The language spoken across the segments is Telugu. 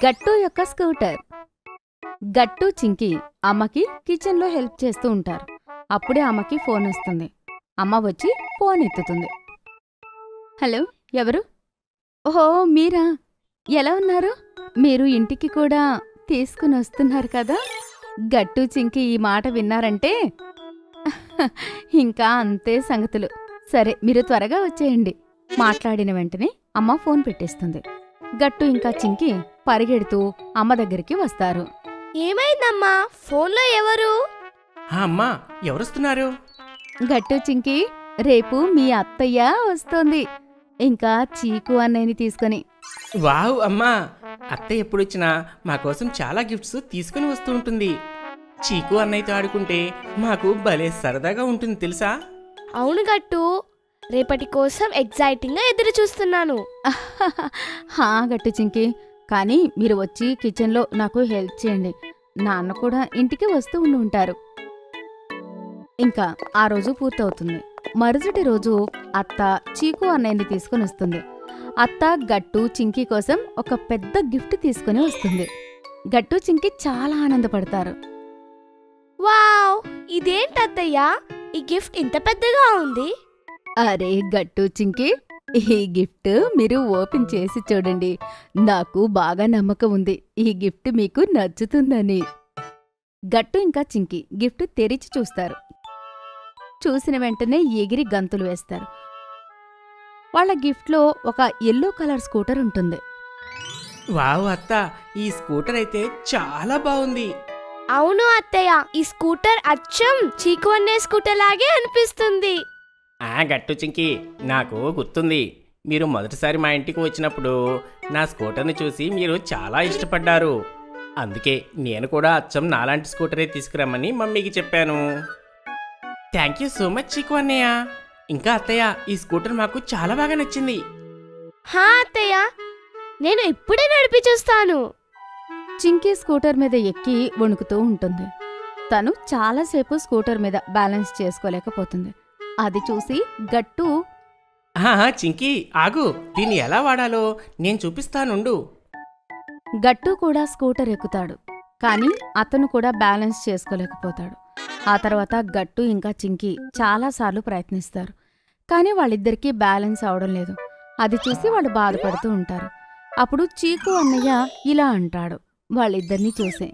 గట్టు యొక్క స్కూటర్. గట్టు చింకి అమ్మకి కిచెన్లో హెల్ప్ చేస్తూ ఉంటారు. అప్పుడే అమ్మకి ఫోన్ వస్తుంది. అమ్మ వచ్చి ఫోన్ ఎత్తుతుంది. హలో, ఎవరు? ఓహో, మీరా? ఎలా ఉన్నారు? మీరు ఇంటికి కూడా తీసుకుని వస్తున్నారు కదా? గట్టు చింకి ఈ మాట విన్నారంటే ఇంకా అంతే సంగతులు. సరే, మీరు త్వరగా వచ్చేయండి. మాట్లాడిన వెంటనే అమ్మ ఫోన్ పెట్టేస్తుంది. గట్టు ఇంకా చింకి పరిగెడుతూ అమ్మ దగ్గరికి వస్తారు. ఏమైందమ్మా? ఫోన్లో ఎవరు? అమ్మా, ఎవరొస్తున్నారు? గట్టు చింకి, రేపు మీ అత్తయ్య వస్తోంది, ఇంకా చీకు అన్నయ్యని తీసుకొని. వావ్ అమ్మా, అత్తయ్య ఎప్పుడొచ్చినా మా కోసం చాలా గిఫ్ట్స్ తీసుకుని వస్తూ ఉంటుంది. చీకు అన్నయ్యతో ఆడుకుంటే మాకు భలే సరదాగా ఉంటుంది తెలుసా? అవును గట్టు, రేపటి కోసం ఎగ్జైటింగ్గా ఎదురు చూస్తున్నాను. హా గట్టు చింకి, కానీ మీరు వచ్చి కిచెన్లో నాకు హెల్ప్ చేయండి. నాన్న కూడా ఇంటికి వస్తూ ఉండి ఉంటారు. ఇంకా ఆ రోజు పూర్తవుతుంది. మరుసటి రోజు అత్త చీకు అన్నయ్యని తీసుకుని వస్తుంది. అత్త గట్టు చింకి కోసం ఒక పెద్ద గిఫ్ట్ తీసుకుని వస్తుంది. గట్టు చింకి చాలా ఆనందపడతారు. వావ్, ఇదేంటత్తయ్యా, ఈ గిఫ్ట్ ఇంత పెద్దగా ఉంది? అరే గట్టు చింకి, ఈ గిఫ్ట్ మీరు ఓపెన్ చేసి చూడండి. నాకు బాగా నమ్మకం ఉంది ఈ గిఫ్ట్ మీకు నచ్చుతుందని. గట్టు ఇంకా చింకి గిఫ్ట్ తెరిచి చూస్తారు. చూసిన వెంటనే ఎగిరి గంతులు వేస్తారు. వాళ్ళ గిఫ్ట్లో ఒక ఎల్లో కలర్ స్కూటర్ ఉంటుంది. వావ్ అత్త, ఈ స్కూటర్ అయితే చాలా బాగుంది. అవును అత్తయ్య, ఈ స్కూటర్ అచ్చం చీకు అనే స్కూటర్ లాగే అనిపిస్తుంది. గట్టు చింకి, నాకు గుర్తుంది. మీరు మొదటిసారి మా ఇంటికి వచ్చినప్పుడు నా స్కూటర్ని చూసి మీరు చాలా ఇష్టపడ్డారు. అందుకే నేను కూడా అచ్చం నాలాంటి స్కూటరే తీసుకురమ్మని మమ్మీకి చెప్పాను. థ్యాంక్ యూ సో మచ్ చీకు అన్నయ్య. ఇంకా అత్తయ్య, ఈ స్కూటర్ మాకు చాలా బాగా నచ్చింది. హా అత్తయ్య, నేను ఇప్పుడే నడిపి చూస్తాను. చింకీ స్కూటర్ మీద ఎక్కి వణుకుతూ ఉంటుంది. తను చాలాసేపు స్కూటర్ మీద బ్యాలెన్స్ చేసుకోలేకపోతుంది. అది చూసి గట్టు, చింకీ ఆగు, దీన్ని ఎలా వాడాలో నేను చూపిస్తానుండు. గట్టు కూడా స్కూటర్ ఎక్కుతాడు. కానీ అతను కూడా బ్యాలెన్స్ చేసుకోలేకపోతాడు. ఆ తర్వాత గట్టు ఇంకా చింకీ చాలాసార్లు ప్రయత్నిస్తారు. కానీ వాళ్ళిద్దరికీ బ్యాలెన్స్ అవడం లేదు. అది చూసి వాళ్ళు బాధపడుతూ ఉంటారు. అప్పుడు చీకు అన్నయ్య ఇలా అంటాడు వాళ్ళిద్దరినీ చూసి,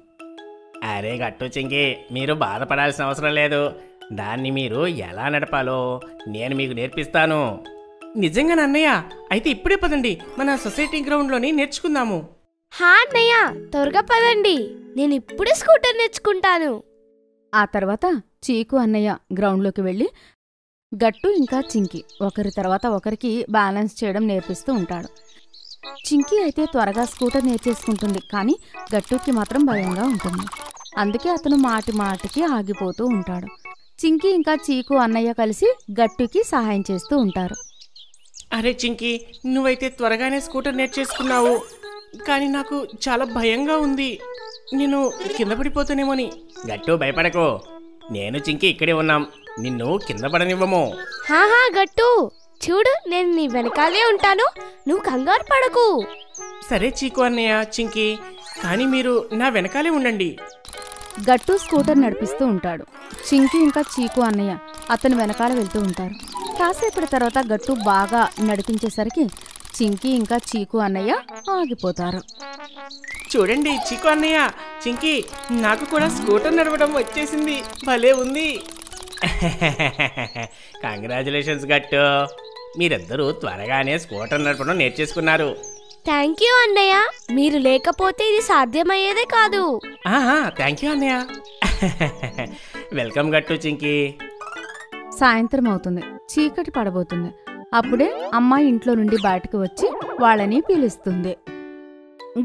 అరే గట్టు చింకీ, మీరు బాధపడాల్సిన అవసరం లేదు. దాన్ని మీరు ఎలా నడపాలో నేను మీకు నేర్పిస్తాను. నిజంగా అన్నయ్య? అయితే ఇప్పుడే పదండి, మన సొసైటీ గ్రౌండ్లోని నేర్చుకుందాము. హా అన్నయ్య, త్వరగా పదండి, నేను ఇప్పుడే స్కూటర్ నేర్చుకుంటాను. ఆ తర్వాత చీకు అన్నయ్య గ్రౌండ్లోకి వెళ్ళి గట్టు ఇంకా చింకీ ఒకరి తర్వాత ఒకరికి బ్యాలెన్స్ చేయడం నేర్పిస్తూ ఉంటాడు. చింకీ అయితే త్వరగా స్కూటర్ నేర్చేసుకుంటుంది. కానీ గట్టుకి మాత్రం భయంగా ఉంటుంది. అందుకే అతను మాటి మాటికి ఆగిపోతూ ఉంటాడు. చింకీ ఇంకా చీకు అన్నయ్య కలిసి గట్టుకి సహాయం చేస్తూ ఉంటారు. అరే చింకీ, నువ్వైతే త్వరగానే స్కూటర్ నేర్చేసుకున్నావు. కానీ నాకు చాలా భయంగా ఉంది, నేను కింద పడిపోతానేమోని. గట్టు భయపడకు, నేను చింకీ ఇక్కడే ఉన్నాం, నిన్ను కింద పడనివ్వము. హాహా గట్టు, చూడు, నేను నీ వెనకాలే ఉంటాను, నువ్వు కంగారు పడకు. సరే చీకు అన్నయ్య, చింకీ, కానీ మీరు నా వెనకాలే ఉండండి. గట్టు స్కూటర్ నడిపిస్తూ ఉంటాడు. చింకీ ఇంకా చీకు అన్నయ్య అతను వెనకాల వెళ్తూ ఉంటారు. కాసేపటి తర్వాత గట్టు బాగా నడిపించేసరికి చింకీ ఇంకా చీకు అన్నయ్య ఆగిపోతారు. చూడండి చీకు అన్నయ్య, చింకీ, నాకు కూడా స్కూటర్ నడవడం వచ్చేసింది, భలే ఉంది. కంగ్రాచులేషన్స్ గట్టు, మీరిద్దరూ త్వరగానే స్కూటర్ నడపడం నేర్చేసుకున్నారు. థ్యాంక్ యూ అన్నయ్య, మీరు లేకపోతే ఇది సాధ్యమయ్యేదే కాదు. థ్యాంక్ యూ అన్నయ్య. వెల్కమ్ గట్టు చింకీ. సాయంత్రం అవుతుంది. చీకటి పడబోతుంది. అప్పుడే అమ్మాయి ఇంట్లో నుండి బయటకు వచ్చి వాళ్ళని పిలుస్తుంది.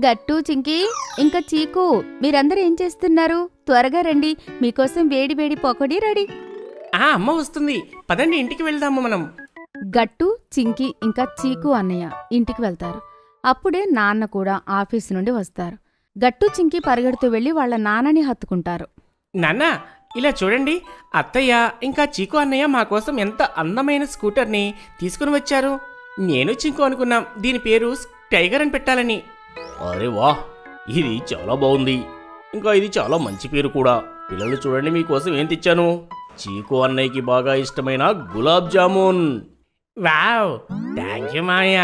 గట్టు, చింకీ, ఇంకా చీకు, మీరందరూ ఏం చేస్తున్నారు? త్వరగా రండి, మీకోసం వేడి వేడి పకోడీ రెడీ. అమ్మ వస్తుంది, పదండి ఇంటికి వెళ్దాము మనం. గట్టు, చింకీ ఇంకా చీకు అన్నయ్య ఇంటికి వెళ్తారు. అప్పుడే నాన్న కూడా ఆఫీసు నుండి వస్తారు. గట్టు, చింకీ పరిగెడుతూ వెళ్లి వాళ్ళ నాన్నని హత్తుకుంటారు. నాన్న, ఇలా చూడండి, అత్తయ్య ఇంకా చీకు అన్నయ్య మా కోసం ఎంత అందమైన స్కూటర్ని తీసుకుని వచ్చారు. నేను చింకు అనుకున్నాం దీని పేరు టైగర్ అని పెట్టాలని. అరే వా, ఇది చాలా బాగుంది. ఇంకా ఇది చాలా మంచి పేరు కూడా. పిల్లలు చూడండి, మీకోసం ఏం తెచ్చాను. చీకు అన్నయ్యకి బాగా ఇష్టమైన gulab jamun. Wow, thank you మామయ్య.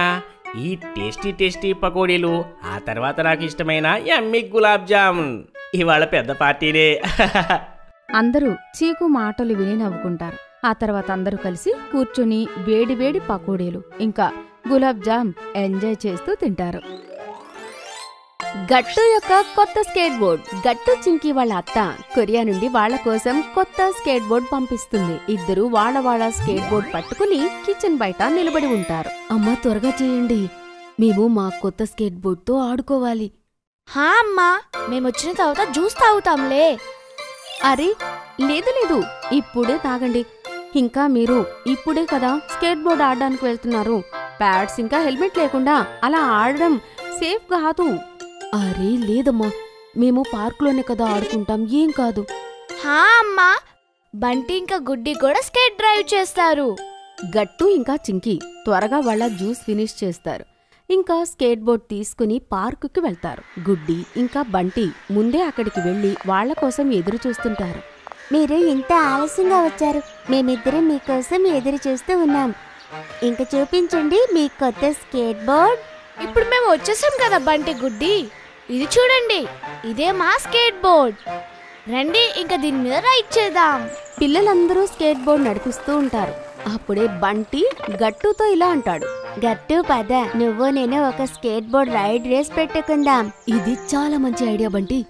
ఈ టేస్టీ టేస్టీ పకోడీలు, ఆ తర్వాత నాకు ఇష్టమైన యమ్మీ గులాబ్ జామున్. ఇవాళ పెద్ద పార్టీనే. అందరూ చీకు మాటలు విని నవ్వుకుంటారు. ఆ తర్వాత అందరూ కలిసి కూర్చుని వేడి వేడి పకోడీలు ఇంకా గులాబ్ జామ్ ఎంజాయ్ చేస్తూ తింటారు. గట్టు యొక్క కొత్త స్కేట్ బోర్డ్. గట్టు చింకి వాళ్ళ అత్త కొరియా నుండి వాళ్ళ కోసం కొత్త స్కేట్ బోర్డ్ పంపిస్తుంది. ఇద్దరు వాళ్ళ స్కేట్ బోర్డ్ పట్టుకుని కిచెన్ బయట నిలబడి ఉంటారు. అమ్మా, త్వరగా చేయండి, మేము మా కొత్త స్కేట్ బోర్డ్ తో ఆడుకోవాలి. హా అమ్మా, మేమొచ్చిన తర్వాత జ్యూస్ తాగుతాంలే. అరే లేదు, ఇప్పుడే తాగండి. ఇంకా మీరు ఇప్పుడే కదా స్కేట్ బోర్డ్ ఆడడానికి వెళ్తున్నారు. ప్యాడ్స్ ఇంకా హెల్మెట్ లేకుండా అలా ఆడడం సేఫ్ కాదు. అరే లేదమ్మా, మేము పార్కులోనే కదా ఆడుకుంటాం, ఏం కాదు. హా అమ్మా, బంటి ఇంకా గుడ్డి కూడా స్కేట్ డ్రైవ్ చేస్తారు. గట్టు ఇంకా చింకి త్వరగా వాళ్ళ జ్యూస్ ఫినిష్ చేస్తారు. ఇంకా స్కేట్ బోర్డ్ తీసుకుని పార్కుకి వెళ్తారు. గుడ్డి ఇంకా బంటి ముందే అక్కడికి వెళ్లి వాళ్ల కోసం ఎదురు చూస్తుంటారు. మీరు ఇంత ఆలస్యంగా వచ్చారు, మేమిద్దరం మీకోసం ఎదురు చూస్తూ ఉన్నాం. ఇంక చూపించండి మీ కొత్త స్కేట్ బోర్డ్. ఇప్పుడు మేము వచ్చేసాం కదా బంటి గుడ్డి, ఇది చూడండి, ఇదే మా స్కేట్ బోర్డ్. రండి, ఇంకా దీని మీద రైడ్ చేద్దాం. పిల్లలందరూ స్కేట్ బోర్డ్ నడిపిస్తూ ఉంటారు. అప్పుడే బంటి గట్టుతో ఇలా అంటాడు. గట్టు పద, నువ్వు నేను ఒక స్కేట్ బోర్డ్ రైడ్ రేస్ పెట్టుకుందాం. ఇది చాలా మంచి ఐడియా బంటి.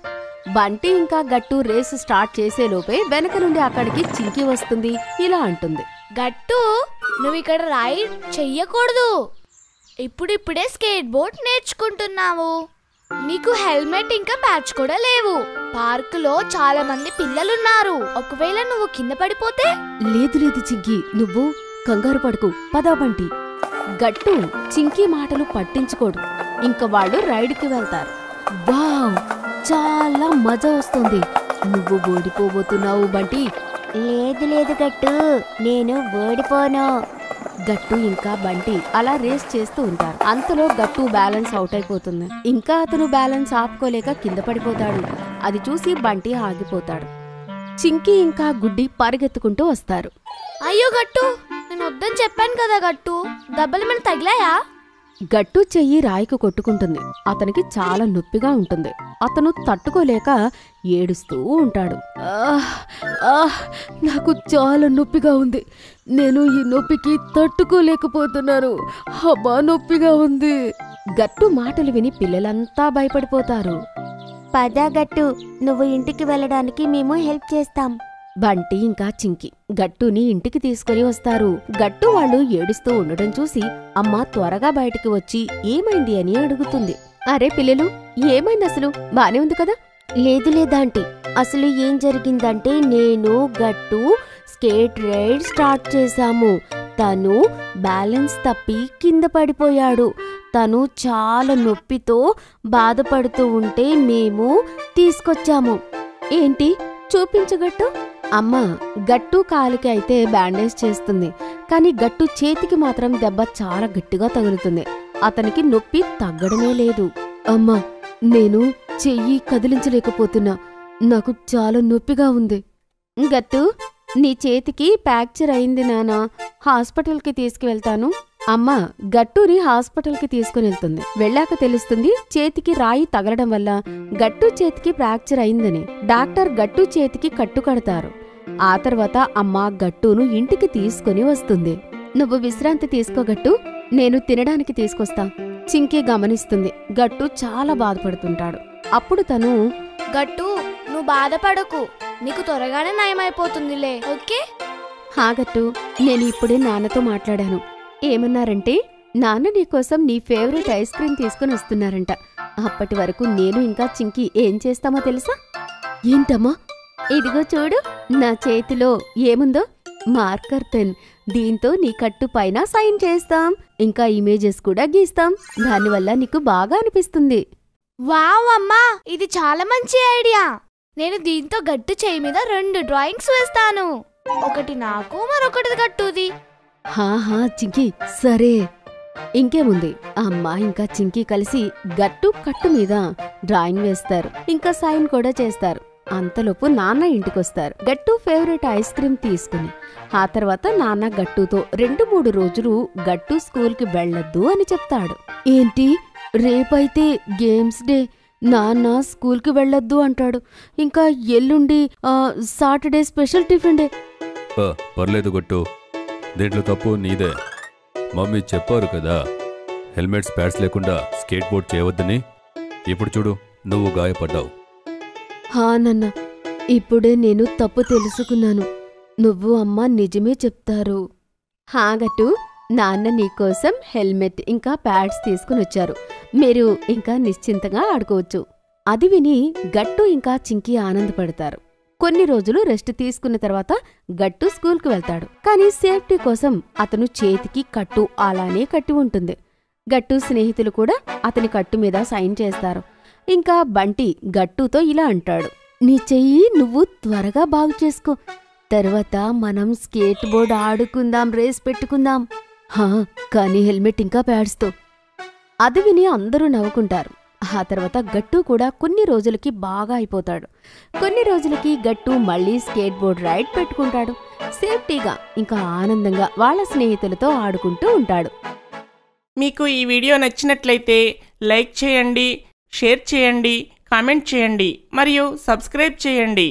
బంటి ఇంకా గట్టు రేసు స్టార్ట్ చేసేలోపే వెనక నుండి అక్కడికి చింకి వస్తుంది. ఇలా అంటుంది, గట్టు, నువ్వు ఇక్కడ రైడ్ చెయ్యకూడదు. ఇప్పుడిప్పుడే స్కేట్ బోర్డ్ నేర్చుకుంటున్నావు. నీకు హెల్మెట్ ఇంకా బ్యాచ్ కూడా లేవు. పార్కులో చాలా మంది పిల్లలున్నారు. ఒకవేళ నువ్వు కింద పడిపోతే? లేదు చింకి, నువ్వు కంగారు పడుకు, పదా బంటి. గట్టు చింకి మాటలు పట్టించుకోడు. ఇంక వాళ్ళు రైడ్కి వెళ్తారు. వావ్, చాలా మజా వస్తుంది. నువ్వు ఓడిపోబోతున్నావు బంటి. లేదు గట్టు, నేను ఓడిపోను. గట్టు ఇంకా బంటి అలా రేస్ చేస్తూ ఉంటారు. అంతలో గట్టు బ్యాలెన్స్ అవుట్ అయిపోతుంది. ఇంకా అతను బ్యాలెన్స్ ఆపుకోలేక కింద పడిపోతాడు. అది చూసి బంటి ఆగిపోతాడు. చింకి ఇంకా గుడ్డి పరిగెత్తుకుంటూ వస్తారు. అయ్యో గట్టు, నేను వద్దని చెప్పాను కదా గట్టు, దెబ్బలు మన తగిలాయా? గట్టు చెయ్యి రాయికి కొట్టుకుంటుంది. అతనికి చాలా నొప్పిగా ఉంటుంది. అతను తట్టుకోలేక ఏడుస్తూ ఉంటాడు. నాకు చాలా నొప్పిగా ఉంది, నేను ఈ నొప్పికి తట్టుకోలేకపోతున్నాను, అబ్బా నొప్పిగా ఉంది. గట్టు మాటలు విని పిల్లలంతా భయపడిపోతారు. పద గట్టు, నువ్వు ఇంటికి వెళ్ళడానికి మేము హెల్ప్ చేస్తాం. బంటి ఇంకా చింకి గట్టుని ఇంటికి తీసుకుని వస్తారు. గట్టు వాళ్ళు ఏడుస్తూ ఉండడం చూసి అమ్మ త్వరగా బయటికి వచ్చి ఏమైంది అని అడుగుతుంది. అరే పిల్లలు, ఏమైంది, అసలు బానే ఉంది కదా? లేదాంటీ, అసలు ఏం జరిగిందంటే నేను గట్టు స్కేట్ రైడ్ స్టార్ట్ చేశాము. తను బ్యాలెన్స్ తప్పి కింద పడిపోయాడు. తను చాలా నొప్పితో బాధపడుతూ ఉంటే మేము తీసుకొచ్చాము. ఏంటి, చూపించగట్టు. అమ్మ గట్టు కాలికి అయితే బ్యాండేజ్ చేస్తుంది, కానీ గట్టు చేతికి మాత్రం దెబ్బ చాలా గట్టిగా తగులుతుంది. అతనికి నొప్పి తగ్గడమే లేదు. అమ్మా, నేను చెయ్యి కదిలించలేకపోతున్నా, నాకు చాలా నొప్పిగా ఉంది. గట్టు, నీ చేతికి ఫ్రాక్చర్ అయింది నానా, హాస్పిటల్కి తీసుకువెళ్తాను. అమ్మ గట్టుని హాస్పిటల్కి తీసుకుని వెళ్తుంది. వెళ్ళాక తెలుస్తుంది చేతికి రాయి తగలడం వల్ల గట్టు చేతికి ఫ్రాక్చర్ అయిందని. డాక్టర్ గట్టు చేతికి కట్టు కడతారు. ఆ తర్వాత అమ్మ గట్టును ఇంటికి తీసుకుని వస్తుంది. నువ్వు విశ్రాంతి తీసుకోగట్టు, నేను తినడానికి తీసుకొస్తా. చింకి గమనిస్తుంది. గట్టు చాలా బాధపడుతుంటాడు. అప్పుడు తను, గట్టు, నువ్వు బాధపడకు, నీకు త్వరగానే నయమైపోతుందిలే, ఓకే? హా గట్టు, నేను ఇప్పుడే నాన్నతో మాట్లాడాను. ఏమన్నారంటే నాన్న నీకోసం నీ ఫేవరెట్ ఐస్ క్రీమ్ తీసుకుని వస్తున్నారంట. అప్పటి వరకు నేను ఇంకా చింకి ఏం చేస్తామో తెలుసా? ఏంటమ్మా? ఇదిగో చూడు, నా చేతిలో ఏముందో, మార్కర్ పెన్. దీంతో నీ కట్టు పైన సైన్ చేస్తాం, ఇంకా ఇమేజెస్ కూడా గీస్తాం. దానివల్ల నీకు బాగా అనిపిస్తుంది. వావ్ అమ్మా, ఇది చాలా మంచి ఐడియా. నేను దీంతో గట్టు చేయి మీద 2 డ్రాయింగ్స్ వేస్తాను. ఒకటి నాకు, మరొకటి గట్టుది. హా చింకి, సరే. ఇంకేముంది అమ్మ ఇంకా చింకీ కలిసి గట్టు కట్టు మీద డ్రాయింగ్ వేస్తారు, ఇంకా సైన్ కూడా చేస్తారు. అంతలోపు నాన్న ఇంటికొస్తారు గట్టు ఫేవరెట్ ఐస్ క్రీమ్ తీసుకుని. ఆ తర్వాత నాన్న గట్టుతో 2-3 రోజులు గట్టు స్కూల్కి వెళ్ళొద్దు అని చెప్తాడు. ఏంటి, రేపైతే గేమ్స్ డే, నాన్న స్కూల్కి వెళ్ళొద్దు అంటాడు. ఇంకా ఎల్లుండి సాటర్డే స్పెషల్ టిఫిన్ డే. పర్లేదు గట్టు, దీంట్లో తప్పు నీదే. మమ్మీ చెప్పారు కదా హెల్మెట్స్ ప్యాడ్స్ లేకుండా స్కేట్ బోర్డ్ చేయవద్దని. ఇప్పుడు చూడు, నువ్వు గాయపడ్డావు. హా నాన్న, ఇప్పుడే నేను తప్పు తెలుసుకున్నాను. నువ్వు అమ్మ నిజమే చెప్తారు. హా గట్టు, నాన్న నీకోసం హెల్మెట్ ఇంకా ప్యాడ్స్ తీసుకునొచ్చారు. మీరు ఇంకా నిశ్చింతగా ఆడుకోవచ్చు. అది విని గట్టు ఇంకా చింకీ ఆనందపడతారు. కొన్ని రోజులు రెస్ట్ తీసుకున్న తర్వాత గట్టు స్కూల్కి వెళ్తాడు. కానీ సేఫ్టీ కోసం అతను చేతికి కట్టు అలానే కట్టి ఉంటుంది. గట్టు స్నేహితులు కూడా అతని కట్టు మీద సైన్ చేస్తారు. ఇంకా బంటి గట్టుతో ఇలా అంటాడు, నీ చెయ్యి నువ్వు త్వరగా బాగు చేసుకో, తర్వాత మనం స్కేట్ బోర్డ్ ఆడుకుందాం, రేస్ పెట్టుకుందాం. హా, కానీ హెల్మెట్ ఇంకా ప్యాడ్స్తో. అది విని అందరూ నవ్వుకుంటారు. ఆ తర్వాత గట్టు కూడా కొన్ని రోజులకి బాగా అయిపోతాడు. కొన్ని రోజులకి గట్టు మళ్ళీ స్కేట్ బోర్డ్ రైడ్ పెట్టుకుంటాడు. సేఫ్టీగా ఇంకా ఆనందంగా వాళ్ళ స్నేహితులతో ఆడుకుంటూ ఉంటాడు. మీకు ఈ వీడియో నచ్చినట్లయితే లైక్ చేయండి, షేర్ చేయండి, కామెంట్ చేయండి మరియు సబ్స్క్రైబ్ చేయండి.